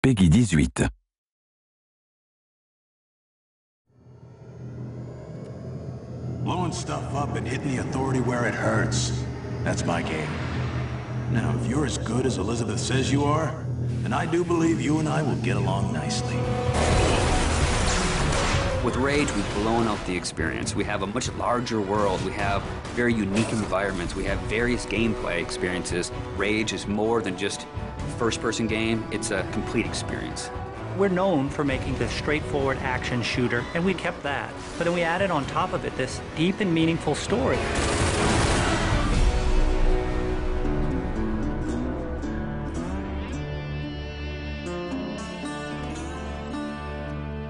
Peggy 18. Blowing stuff up and hitting the authority where it hurts. That's my game. Now, if you're as good as Elizabeth says you are, then I do believe you and I will get along nicely. With Rage, we've blown out the experience. We have a much larger world. We have very unique environments. We have various gameplay experiences. Rage is more than just a first-person game. It's a complete experience. We're known for making this straightforward action shooter, and we kept that. But then we added on top of it this deep and meaningful story.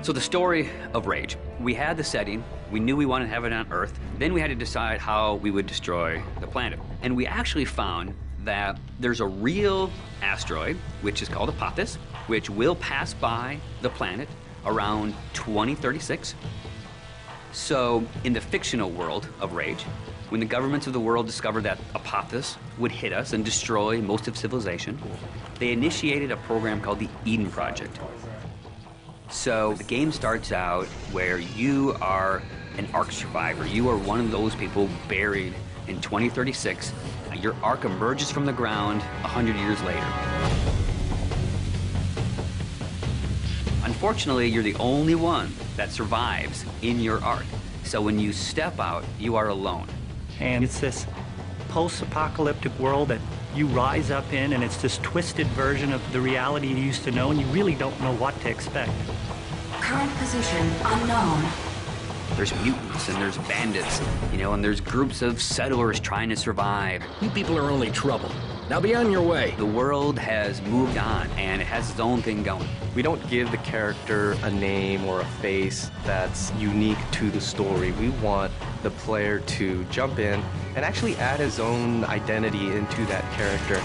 So the story of Rage, we had the setting, we knew we wanted to have it on Earth, then we had to decide how we would destroy the planet. And we actually found that there's a real asteroid, which is called Apophis, which will pass by the planet around 2036. So in the fictional world of Rage, when the governments of the world discovered that Apophis would hit us and destroy most of civilization, they initiated a program called the Eden Project. So the game starts out where you are an Ark survivor. You are one of those people buried in 2036. Your Ark emerges from the ground 100 years later. Unfortunately, you're the only one that survives in your Ark. So when you step out, you are alone. And it's this post-apocalyptic world that you rise up in, and it's this twisted version of the reality you used to know, and you really don't know what to expect. Current position unknown. There's mutants and there's bandits, you know, and there's groups of settlers trying to survive. You people are only trouble. Now be on your way. The world has moved on, and it has its own thing going. We don't give the character a name or a face that's unique to the story. We want the player to jump in and actually add his own identity into that character.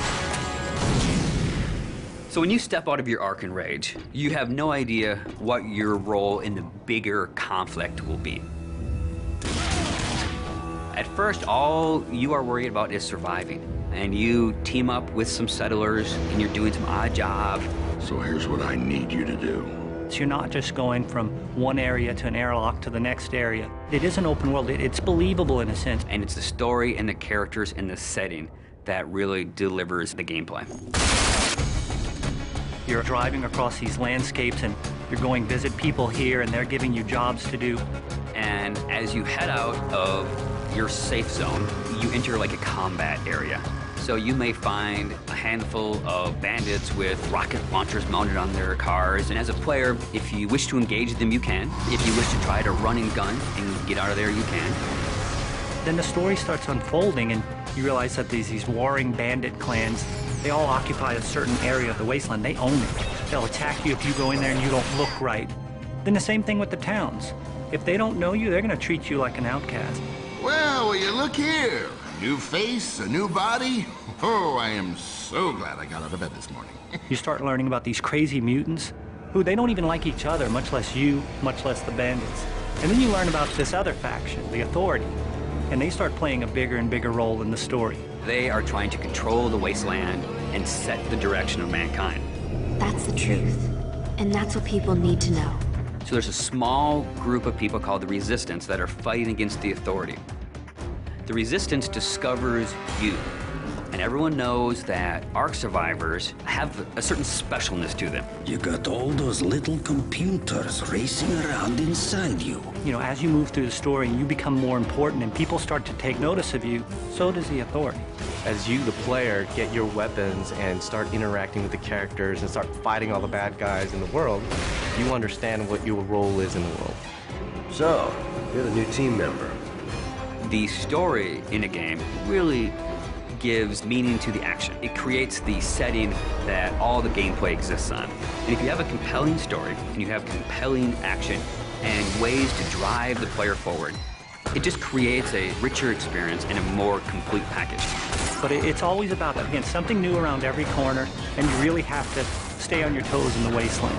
So when you step out of your Ark in Rage, you have no idea what your role in the bigger conflict will be. At first, all you are worried about is surviving. And you team up with some settlers, and you're doing some odd jobs. So here's what I need you to do. So you're not just going from one area to an airlock to the next area. It is an open world. It's believable in a sense. And it's the story and the characters and the setting that really delivers the gameplay. You're driving across these landscapes, and you're going visit people here, and they're giving you jobs to do. And as you head out of your safe zone, you enter like a combat area. So you may find a handful of bandits with rocket launchers mounted on their cars. And as a player, if you wish to engage them, you can. If you wish to try to run and gun and get out of there, you can. Then the story starts unfolding, and you realize that these warring bandit clans, they all occupy a certain area of the wasteland. They own it. They'll attack you if you go in there and you don't look right. Then the same thing with the towns. If they don't know you, they're going to treat you like an outcast. Well, will you look here? A new face, a new body. Oh, I am so glad I got out of bed this morning. You start learning about these crazy mutants who they don't even like each other, much less you, much less the bandits. And then you learn about this other faction, the Authority, and they start playing a bigger and bigger role in the story. They are trying to control the wasteland and set the direction of mankind. That's the truth. And that's what people need to know. So there's a small group of people called the Resistance that are fighting against the Authority. The Resistance discovers you. And everyone knows that Ark survivors have a certain specialness to them. You got all those little computers racing around inside you. You know, as you move through the story, you become more important and people start to take notice of you, so does the Authority. As you, the player, get your weapons and start interacting with the characters and start fighting all the bad guys in the world, you understand what your role is in the world. So, you're the new team member. The story in a game really gives meaning to the action. It creates the setting that all the gameplay exists on. And if you have a compelling story, and you have compelling action, and ways to drive the player forward, it just creates a richer experience and a more complete package. But it's always about, again, something new around every corner, and you really have to stay on your toes in the wasteland.